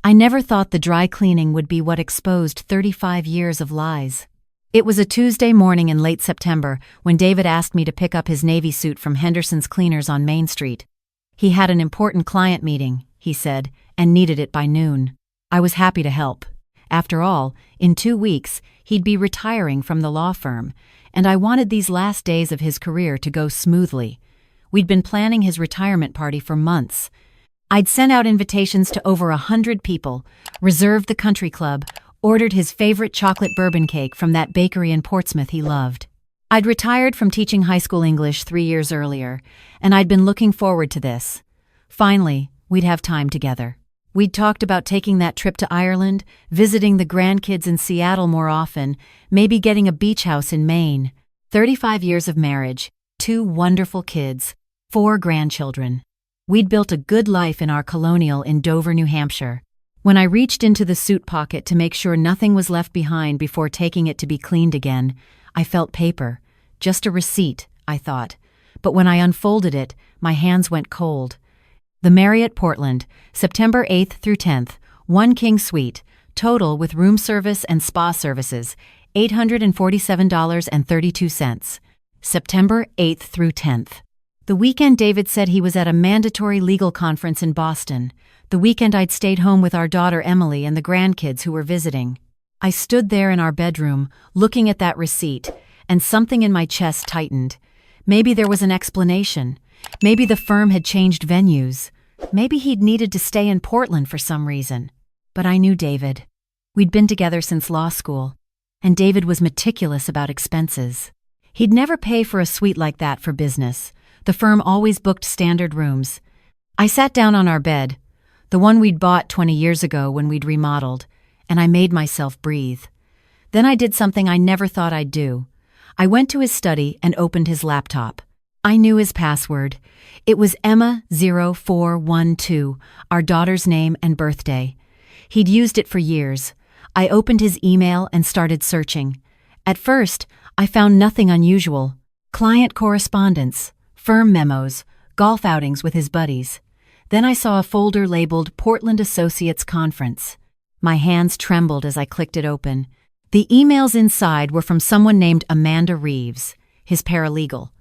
I never thought the dry cleaning would be what exposed 35 years of lies. It was a Tuesday morning in late September when David asked me to pick up his navy suit from Henderson's Cleaners on Main Street. He had an important client meeting, he said, and needed it by noon. I was happy to help. After all, in 2 weeks, he'd be retiring from the law firm, and I wanted these last days of his career to go smoothly. We'd been planning his retirement party for months. I'd sent out invitations to over 100 people, reserved the country club, ordered his favorite chocolate bourbon cake from that bakery in Portsmouth he loved. I'd retired from teaching high school English 3 years earlier, and I'd been looking forward to this. Finally, we'd have time together. We'd talked about taking that trip to Ireland, visiting the grandkids in Seattle more often, maybe getting a beach house in Maine. 35 years of marriage, 2 wonderful kids, 4 grandchildren. We'd built a good life in our colonial in Dover, New Hampshire. When I reached into the suit pocket to make sure nothing was left behind before taking it to be cleaned again, I felt paper. Just a receipt, I thought. But when I unfolded it, my hands went cold. The Marriott Portland, September 8th through 10th, 1 king suite, total with room service and spa services, $847.32. September 8th through 10th. The weekend David said he was at a mandatory legal conference in Boston. The weekend I'd stayed home with our daughter Emily and the grandkids who were visiting. I stood there in our bedroom, looking at that receipt, and something in my chest tightened. Maybe there was an explanation. Maybe the firm had changed venues. Maybe he'd needed to stay in Portland for some reason. But I knew David. We'd been together since law school, and David was meticulous about expenses. He'd never pay for a suite like that for business. The firm always booked standard rooms. I sat down on our bed, the one we'd bought 20 years ago when we'd remodeled, and I made myself breathe. Then I did something I never thought I'd do. I went to his study and opened his laptop. I knew his password. It was Emma0412, our daughter's name and birthday. He'd used it for years. I opened his email and started searching. At first, I found nothing unusual. Client correspondence, firm memos, golf outings with his buddies. Then I saw a folder labeled Portland Associates Conference. My hands trembled as I clicked it open. The emails inside were from someone named Amanda Reeves, his paralegal.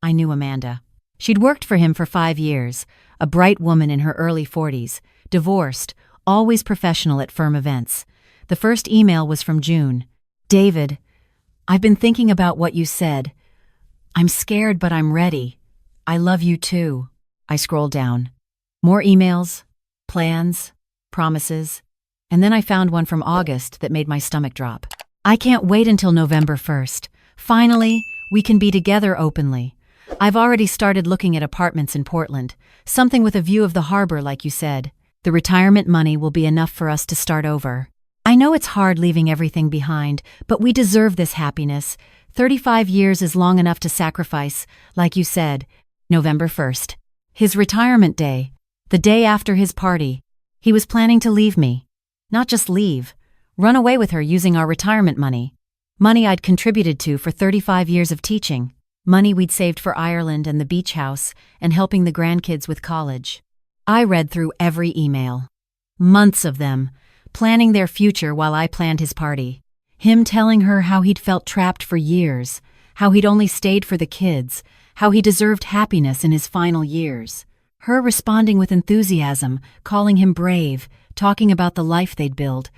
I knew Amanda. She'd worked for him for 5 years, a bright woman in her early 40s, divorced, always professional at firm events. The first email was from June. David, I've been thinking about what you said. I'm scared, but I'm ready. I love you too. I scrolled down. More emails, plans, promises, and then I found one from August that made my stomach drop. I can't wait until November 1st. Finally, we can be together openly. I've already started looking at apartments in Portland, something with a view of the harbor like you said. The retirement money will be enough for us to start over. I know it's hard leaving everything behind, but we deserve this happiness. 35 years is long enough to sacrifice, like you said. November 1st. His retirement day. The day after his party. He was planning to leave me. Not just leave. Run away with her using our retirement money. Money I'd contributed to for 35 years of teaching. Money we'd saved for Ireland and the beach house and helping the grandkids with college. I read through every email. Months of them, planning their future while I planned his party. Him telling her how he'd felt trapped for years, how he'd only stayed for the kids, how he deserved happiness in his final years. Her responding with enthusiasm, calling him brave, talking about the life they'd build.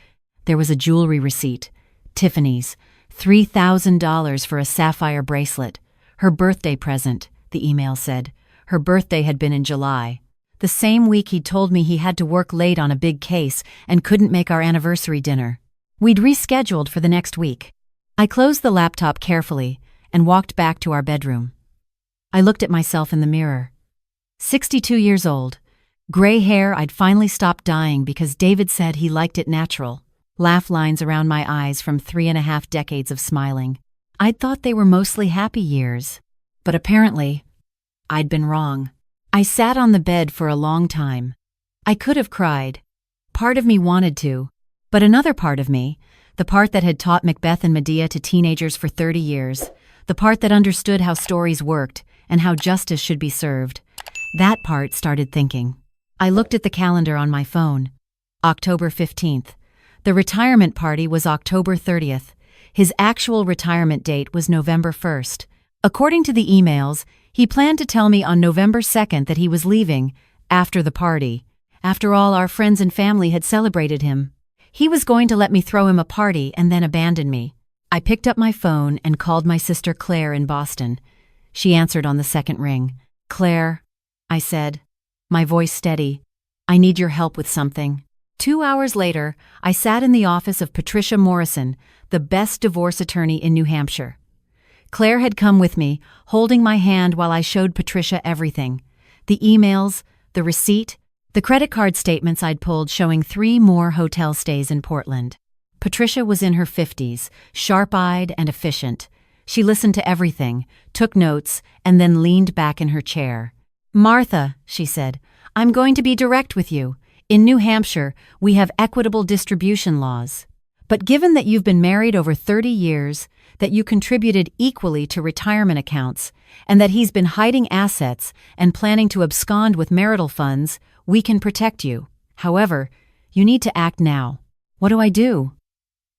There was a jewelry receipt. Tiffany's. $3,000 for a sapphire bracelet. Her birthday present, the email said. Her birthday had been in July. The same week he'd told me he had to work late on a big case and couldn't make our anniversary dinner. We'd rescheduled for the next week. I closed the laptop carefully and walked back to our bedroom. I looked at myself in the mirror. 62 years old. Gray hair I'd finally stopped dyeing because David said he liked it natural. Laugh lines around my eyes from 3.5 decades of smiling. I'd thought they were mostly happy years. But apparently, I'd been wrong. I sat on the bed for a long time. I could have cried. Part of me wanted to. But another part of me, the part that had taught Macbeth and Medea to teenagers for 30 years, the part that understood how stories worked and how justice should be served, that part started thinking. I looked at the calendar on my phone. October 15th. The retirement party was October 30th. His actual retirement date was November 1st. According to the emails, he planned to tell me on November 2nd that he was leaving, after the party. After all, our friends and family had celebrated him. He was going to let me throw him a party and then abandon me. I picked up my phone and called my sister Claire in Boston. She answered on the second ring. "Claire," I said, my voice steady, "I need your help with something." 2 hours later, I sat in the office of Patricia Morrison, the best divorce attorney in New Hampshire. Claire had come with me, holding my hand while I showed Patricia everything. The emails, the receipt, the credit card statements I'd pulled showing 3 more hotel stays in Portland. Patricia was in her 50s, sharp-eyed and efficient. She listened to everything, took notes, and then leaned back in her chair. "Martha," she said, "I'm going to be direct with you. In New Hampshire, we have equitable distribution laws. But given that you've been married over 30 years, that you contributed equally to retirement accounts, and that he's been hiding assets and planning to abscond with marital funds, we can protect you. However, you need to act now." "What do I do?"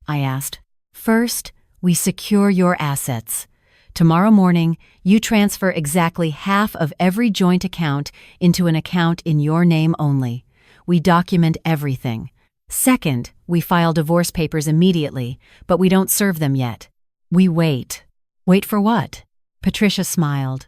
I asked. "First, we secure your assets. Tomorrow morning, you transfer exactly half of every joint account into an account in your name only. We document everything. Second, we file divorce papers immediately, but we don't serve them yet. We wait." "Wait for what?" Patricia smiled.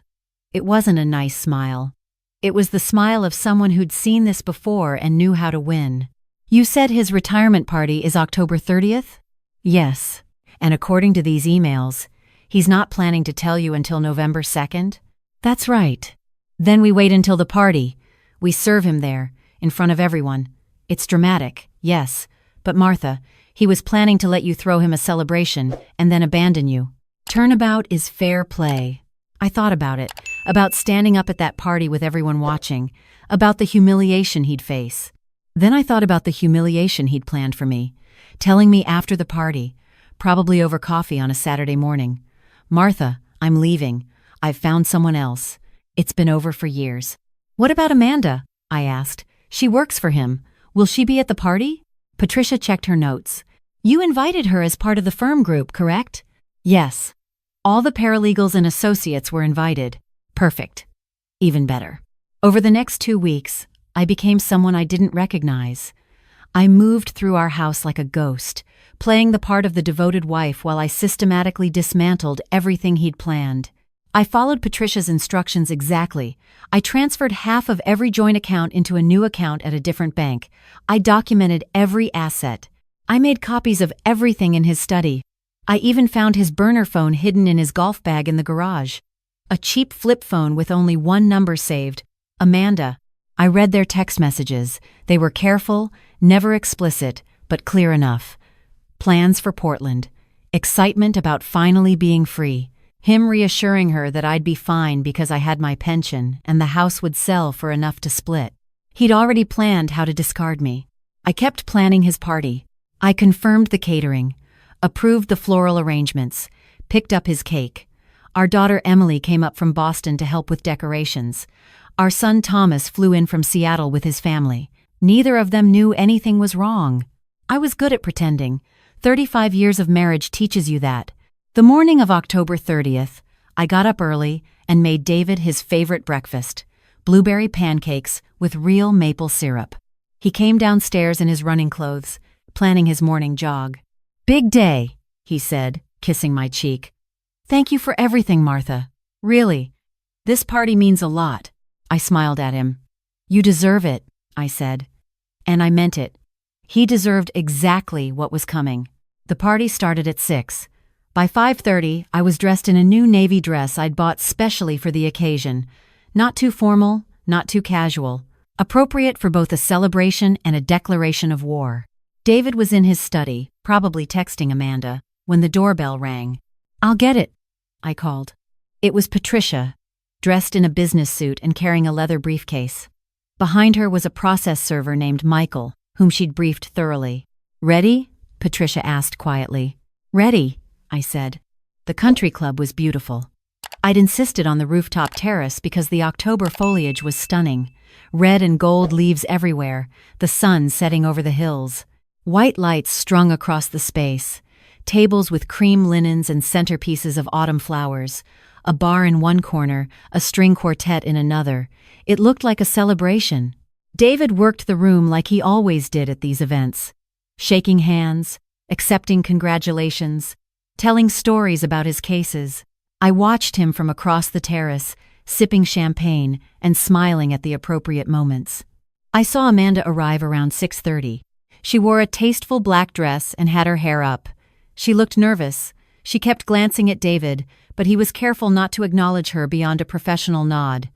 It wasn't a nice smile. It was the smile of someone who'd seen this before and knew how to win. "You said his retirement party is October 30th? "Yes. And according to these emails, he's not planning to tell you until November 2nd? "That's right. Then we wait until the party. We serve him there, in front of everyone. It's dramatic, yes, but Martha, he was planning to let you throw him a celebration and then abandon you. Turnabout is fair play." I thought about it, about standing up at that party with everyone watching, about the humiliation he'd face. Then I thought about the humiliation he'd planned for me, telling me after the party, probably over coffee on a Saturday morning, "Martha, I'm leaving. I've found someone else. It's been over for years." "What about Amanda?" I asked. "She works for him. Will she be at the party?" Patricia checked her notes. "You invited her as part of the firm group, correct?" "Yes. All the paralegals and associates were invited." "Perfect. Even better." Over the next 2 weeks, I became someone I didn't recognize. I moved through our house like a ghost, playing the part of the devoted wife while I systematically dismantled everything he'd planned. I followed Patricia's instructions exactly. I transferred half of every joint account into a new account at a different bank. I documented every asset. I made copies of everything in his study. I even found his burner phone hidden in his golf bag in the garage. A cheap flip phone with only one number saved, Amanda. I read their text messages. They were careful, never explicit, but clear enough. Plans for Portland. Excitement about finally being free. Him reassuring her that I'd be fine because I had my pension and the house would sell for enough to split. He'd already planned how to discard me. I kept planning his party. I confirmed the catering, approved the floral arrangements, picked up his cake. Our daughter Emily came up from Boston to help with decorations. Our son Thomas flew in from Seattle with his family. Neither of them knew anything was wrong. I was good at pretending. 35 years of marriage teaches you that. The morning of October 30th, I got up early and made David his favorite breakfast, blueberry pancakes with real maple syrup. He came downstairs in his running clothes, planning his morning jog. "Big day," he said, kissing my cheek. "Thank you for everything, Martha. Really. This party means a lot." I smiled at him. "You deserve it," I said. And I meant it. He deserved exactly what was coming. The party started at 6. By 5:30, I was dressed in a new navy dress I'd bought specially for the occasion. Not too formal, not too casual. Appropriate for both a celebration and a declaration of war. David was in his study, probably texting Amanda, when the doorbell rang. "I'll get it," I called. It was Patricia, dressed in a business suit and carrying a leather briefcase. Behind her was a process server named Michael, whom she'd briefed thoroughly. "Ready?" Patricia asked quietly. "Ready," I said. The country club was beautiful. I'd insisted on the rooftop terrace because the October foliage was stunning. Red and gold leaves everywhere, the sun setting over the hills. White lights strung across the space. Tables with cream linens and centerpieces of autumn flowers. A bar in one corner, a string quartet in another. It looked like a celebration. David worked the room like he always did at these events. Shaking hands, accepting congratulations, telling stories about his cases. I watched him from across the terrace, sipping champagne and smiling at the appropriate moments. I saw Amanda arrive around 6:30. She wore a tasteful black dress and had her hair up. She looked nervous. She kept glancing at David, but he was careful not to acknowledge her beyond a professional nod.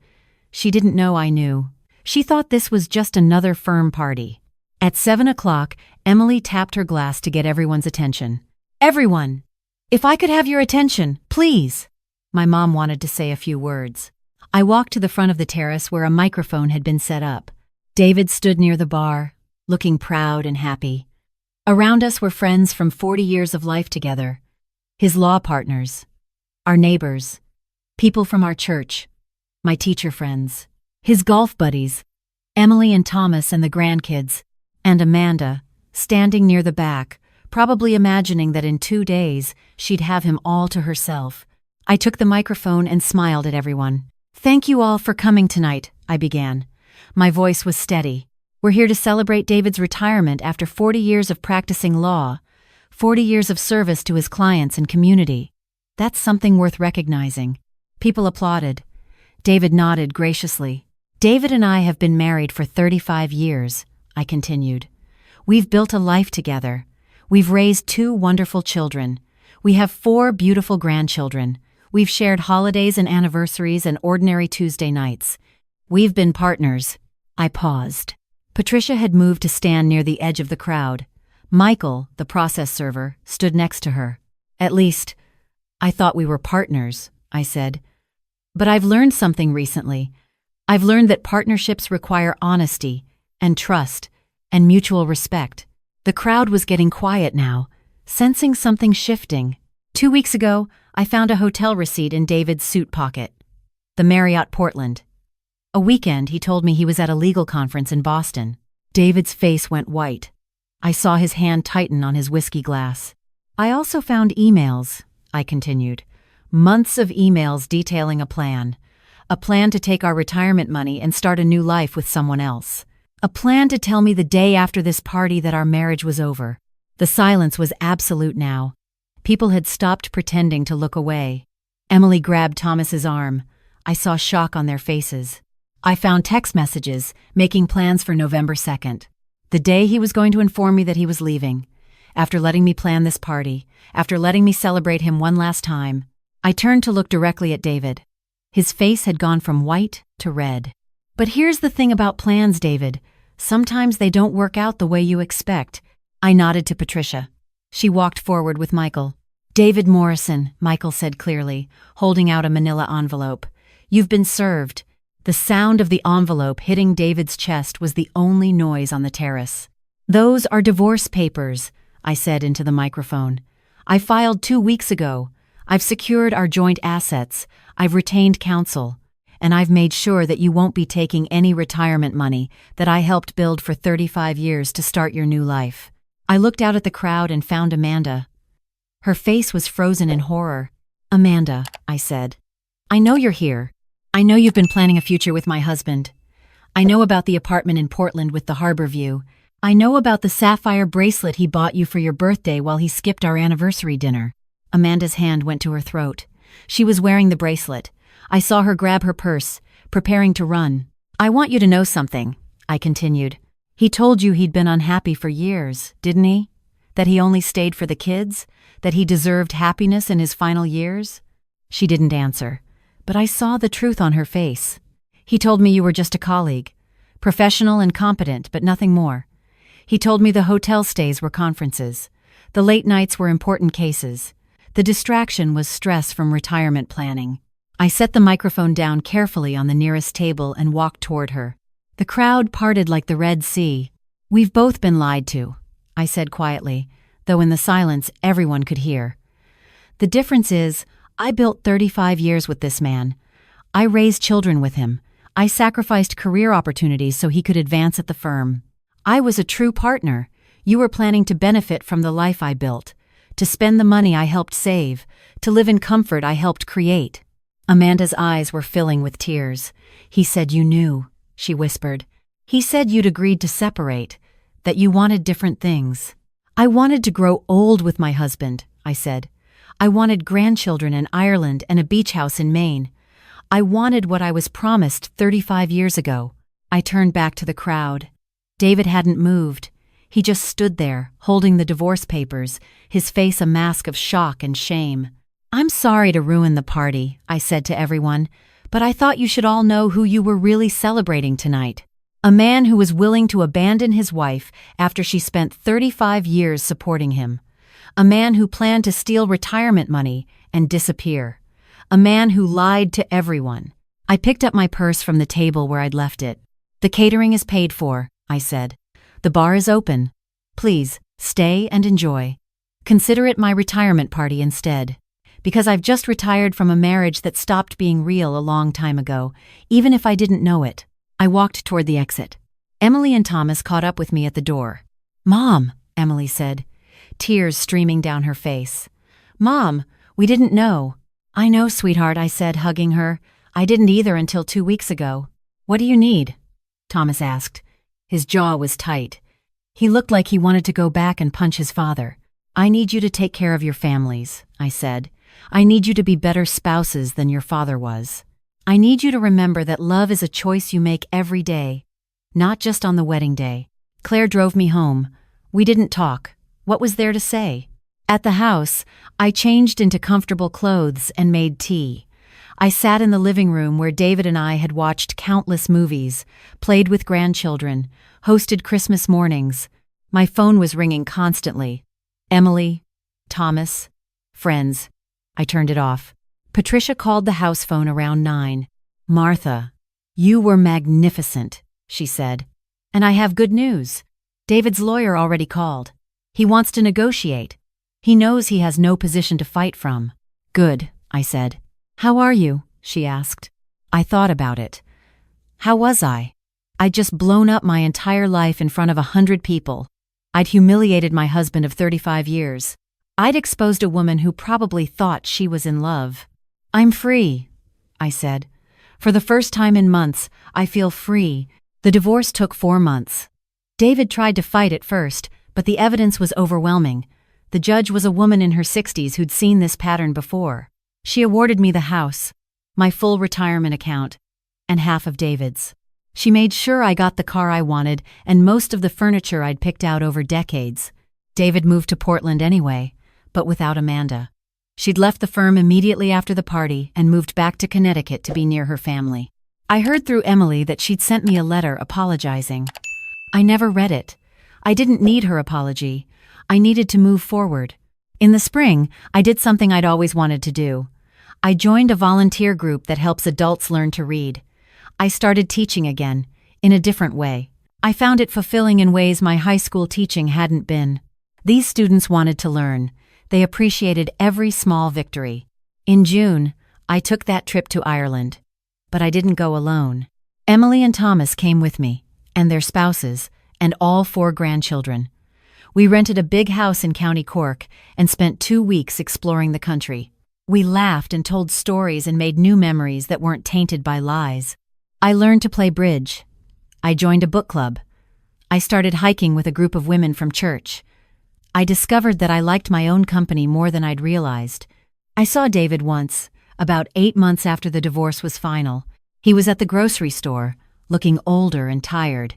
She didn't know I knew. She thought this was just another firm party. At 7 o'clock, Emily tapped her glass to get everyone's attention. "Everyone! If I could have your attention, please!" My mom wanted to say a few words. I walked to the front of the terrace where a microphone had been set up. David stood near the bar, looking proud and happy. Around us were friends from 40 years of life together. His law partners, our neighbors, people from our church, my teacher friends, his golf buddies, Emily and Thomas and the grandkids, and Amanda, standing near the back, probably imagining that in 2 days she'd have him all to herself. I took the microphone and smiled at everyone. "Thank you all for coming tonight," I began. My voice was steady. "We're here to celebrate David's retirement after 40 years of practicing law, 40 years of service to his clients and community. That's something worth recognizing." People applauded. David nodded graciously. "David and I have been married for 35 years, I continued. "We've built a life together. We've raised 2 wonderful children. We have 4 beautiful grandchildren. We've shared holidays and anniversaries and ordinary Tuesday nights. We've been partners." I paused. Patricia had moved to stand near the edge of the crowd. Michael, the process server, stood next to her. "At least, I thought we were partners," I said. "But I've learned something recently. I've learned that partnerships require honesty and trust and mutual respect." The crowd was getting quiet now, sensing something shifting. 2 weeks ago, I found a hotel receipt in David's suit pocket. The Marriott Portland. A weekend, he told me he was at a legal conference in Boston. David's face went white. I saw his hand tighten on his whiskey glass. "I also found emails," I continued. "Months of emails detailing a plan. A plan to take our retirement money and start a new life with someone else. A plan to tell me the day after this party that our marriage was over." The silence was absolute now. People had stopped pretending to look away. Emily grabbed Thomas's arm. I saw shock on their faces. I found text messages, making plans for November 2nd. The day he was going to inform me that he was leaving. After letting me plan this party, after letting me celebrate him one last time, I turned to look directly at David. His face had gone from white to red. "But here's the thing about plans, David. Sometimes they don't work out the way you expect." I nodded to Patricia. She walked forward with Michael. "David Morrison," Michael said clearly, holding out a manila envelope. "You've been served." The sound of the envelope hitting David's chest was the only noise on the terrace. "Those are divorce papers," I said into the microphone. "I filed 2 weeks ago. I've secured our joint assets. I've retained counsel. And I've made sure that you won't be taking any retirement money that I helped build for 35 years to start your new life." I looked out at the crowd and found Amanda. Her face was frozen in horror. "Amanda," I said, "I know you're here. I know you've been planning a future with my husband. I know about the apartment in Portland with the harbor view. I know about the sapphire bracelet he bought you for your birthday while he skipped our anniversary dinner." Amanda's hand went to her throat. She was wearing the bracelet. I saw her grab her purse, preparing to run. "I want you to know something," I continued. "He told you he'd been unhappy for years, didn't he? That he only stayed for the kids? That he deserved happiness in his final years?" She didn't answer, but I saw the truth on her face. "He told me you were just a colleague, professional and competent, but nothing more. He told me the hotel stays were conferences. The late nights were important cases. The distraction was stress from retirement planning." I set the microphone down carefully on the nearest table and walked toward her. The crowd parted like the Red Sea. "We've both been lied to," I said quietly, though in the silence everyone could hear. "The difference is, I built 35 years with this man. I raised children with him. I sacrificed career opportunities so he could advance at the firm. I was a true partner. You were planning to benefit from the life I built, to spend the money I helped save, to live in comfort I helped create. Amanda's eyes were filling with tears. He said you knew, she whispered. He said you'd agreed to separate, that you wanted different things. I wanted to grow old with my husband, I said. I wanted grandchildren in Ireland and a beach house in Maine. I wanted what I was promised 35 years ago. I turned back to the crowd. David hadn't moved. He just stood there, holding the divorce papers, his face a mask of shock and shame. I'm sorry to ruin the party, I said to everyone, but I thought you should all know who you were really celebrating tonight. A man who was willing to abandon his wife after she spent 35 years supporting him. A man who planned to steal retirement money and disappear. A man who lied to everyone. I picked up my purse from the table where I'd left it. The catering is paid for, I said. The bar is open. Please, stay and enjoy. Consider it my retirement party instead. Because I've just retired from a marriage that stopped being real a long time ago, even if I didn't know it. I walked toward the exit. Emily and Thomas caught up with me at the door. Mom, Emily said, tears streaming down her face. Mom, we didn't know. I know, sweetheart, I said, hugging her. I didn't either until 2 weeks ago. What do you need? Thomas asked. His jaw was tight. He looked like he wanted to go back and punch his father. I need you to take care of your families, I said. I need you to be better spouses than your father was. I need you to remember that love is a choice you make every day, not just on the wedding day. Claire drove me home. We didn't talk. What was there to say? At the house, I changed into comfortable clothes and made tea. I sat in the living room where David and I had watched countless movies, played with grandchildren, hosted Christmas mornings. My phone was ringing constantly. Emily, Thomas, friends. I turned it off. Patricia called the house phone around 9. Martha, you were magnificent, she said. And I have good news. David's lawyer already called. He wants to negotiate. He knows he has no position to fight from. Good, I said. How are you? She asked. I thought about it. How was I? I'd just blown up my entire life in front of 100 people. I'd humiliated my husband of 35 years. I'd exposed a woman who probably thought she was in love. I'm free, I said. For the first time in months, I feel free. The divorce took 4 months. David tried to fight at first, but the evidence was overwhelming. The judge was a woman in her 60s who'd seen this pattern before. She awarded me the house, my full retirement account, and half of David's. She made sure I got the car I wanted and most of the furniture I'd picked out over decades. David moved to Portland anyway, but without Amanda. She'd left the firm immediately after the party and moved back to Connecticut to be near her family. I heard through Emily that she'd sent me a letter apologizing. I never read it. I didn't need her apology. I needed to move forward. In the spring, I did something I'd always wanted to do. I joined a volunteer group that helps adults learn to read. I started teaching again, in a different way. I found it fulfilling in ways my high school teaching hadn't been. These students wanted to learn. They appreciated every small victory. In June, I took that trip to Ireland. But I didn't go alone. Emily and Thomas came with me, and their spouses, and all 4 grandchildren. We rented a big house in County Cork and spent 2 weeks exploring the country. We laughed and told stories and made new memories that weren't tainted by lies. I learned to play bridge. I joined a book club. I started hiking with a group of women from church. I discovered that I liked my own company more than I'd realized. I saw David once, about 8 months after the divorce was final. He was at the grocery store, looking older and tired.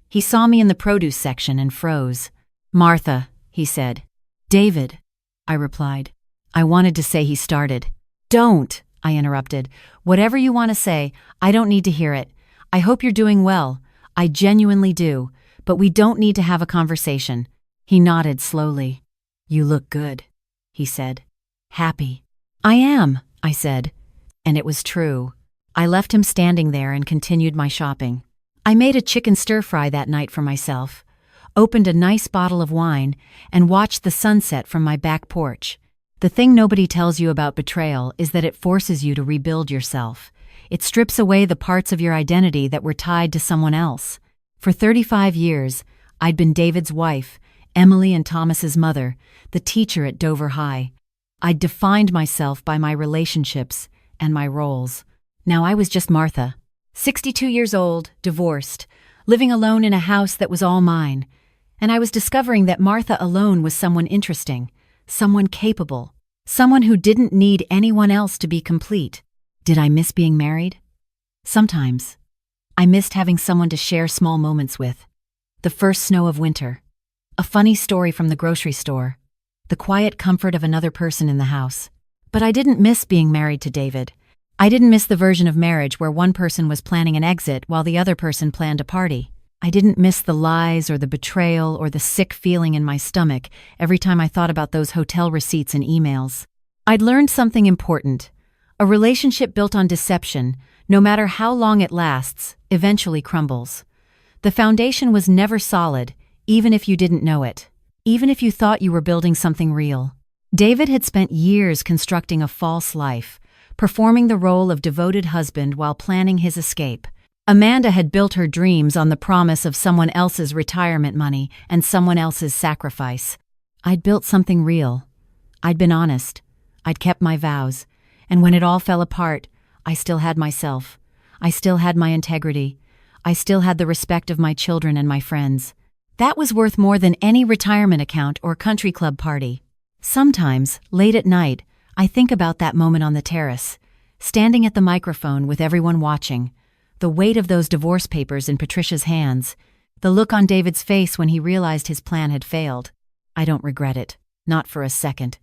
He saw me in the produce section and froze. Martha, he said. David, I replied. I wanted to say he started. Don't, I interrupted. Whatever you want to say, I don't need to hear it. I hope you're doing well. I genuinely do, but we don't need to have a conversation. He nodded slowly. You look good, he said. Happy. I am, I said. And it was true. I left him standing there and continued my shopping. I made a chicken stir-fry that night for myself, opened a nice bottle of wine, and watched the sunset from my back porch. The thing nobody tells you about betrayal is that it forces you to rebuild yourself. It strips away the parts of your identity that were tied to someone else. For 35 years, I'd been David's wife, Emily and Thomas's mother, the teacher at Dover High. I'd defined myself by my relationships and my roles. Now I was just Martha, 62 years old, divorced, living alone in a house that was all mine. And I was discovering that Martha alone was someone interesting, someone capable, someone who didn't need anyone else to be complete. Did I miss being married? Sometimes. I missed having someone to share small moments with. The first snow of winter. A funny story from the grocery store. The quiet comfort of another person in the house. But I didn't miss being married to David. I didn't miss the version of marriage where one person was planning an exit while the other person planned a party. I didn't miss the lies or the betrayal or the sick feeling in my stomach every time I thought about those hotel receipts and emails. I'd learned something important. A relationship built on deception, no matter how long it lasts, eventually crumbles. The foundation was never solid, even if you didn't know it. Even if you thought you were building something real. David had spent years constructing a false life, performing the role of devoted husband while planning his escape. Amanda had built her dreams on the promise of someone else's retirement money and someone else's sacrifice. I'd built something real. I'd been honest. I'd kept my vows. And when it all fell apart, I still had myself. I still had my integrity. I still had the respect of my children and my friends. That was worth more than any retirement account or country club party. Sometimes, late at night, I think about that moment on the terrace, standing at the microphone with everyone watching, the weight of those divorce papers in Patricia's hands, the look on David's face when he realized his plan had failed. I don't regret it, not for a second.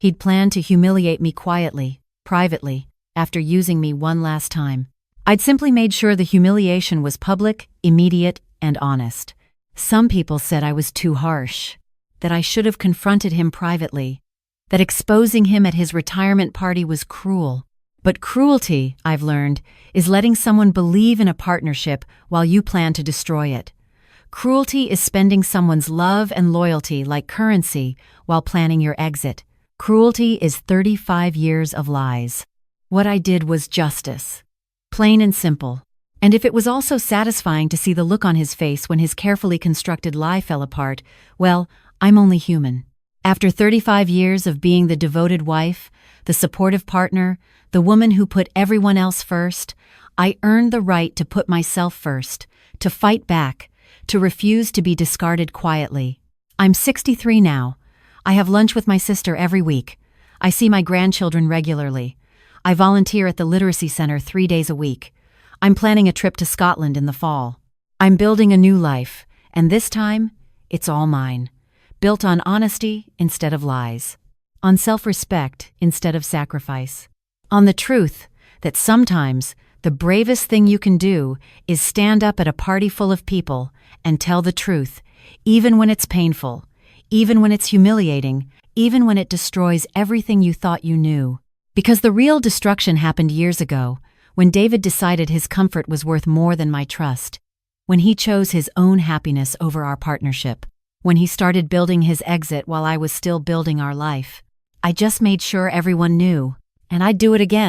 He'd planned to humiliate me quietly, privately, after using me one last time. I'd simply made sure the humiliation was public, immediate, and honest. Some people said I was too harsh, that I should have confronted him privately, that exposing him at his retirement party was cruel. But cruelty, I've learned, is letting someone believe in a partnership while you plan to destroy it. Cruelty is spending someone's love and loyalty like currency while planning your exit. Cruelty is 35 years of lies. What I did was justice. Plain and simple. And if it was also satisfying to see the look on his face when his carefully constructed lie fell apart, well, I'm only human. After 35 years of being the devoted wife, the supportive partner, the woman who put everyone else first, I earned the right to put myself first, to fight back, to refuse to be discarded quietly. I'm 63 now. I have lunch with my sister every week. I see my grandchildren regularly. I volunteer at the Literacy Center 3 days a week. I'm planning a trip to Scotland in the fall. I'm building a new life, and this time, it's all mine. Built on honesty instead of lies. On self-respect instead of sacrifice. On the truth that sometimes the bravest thing you can do is stand up at a party full of people and tell the truth, even when it's painful, even when it's humiliating, even when it destroys everything you thought you knew. Because the real destruction happened years ago, when David decided his comfort was worth more than my trust, when he chose his own happiness over our partnership, when he started building his exit while I was still building our life. I just made sure everyone knew, and I'd do it again.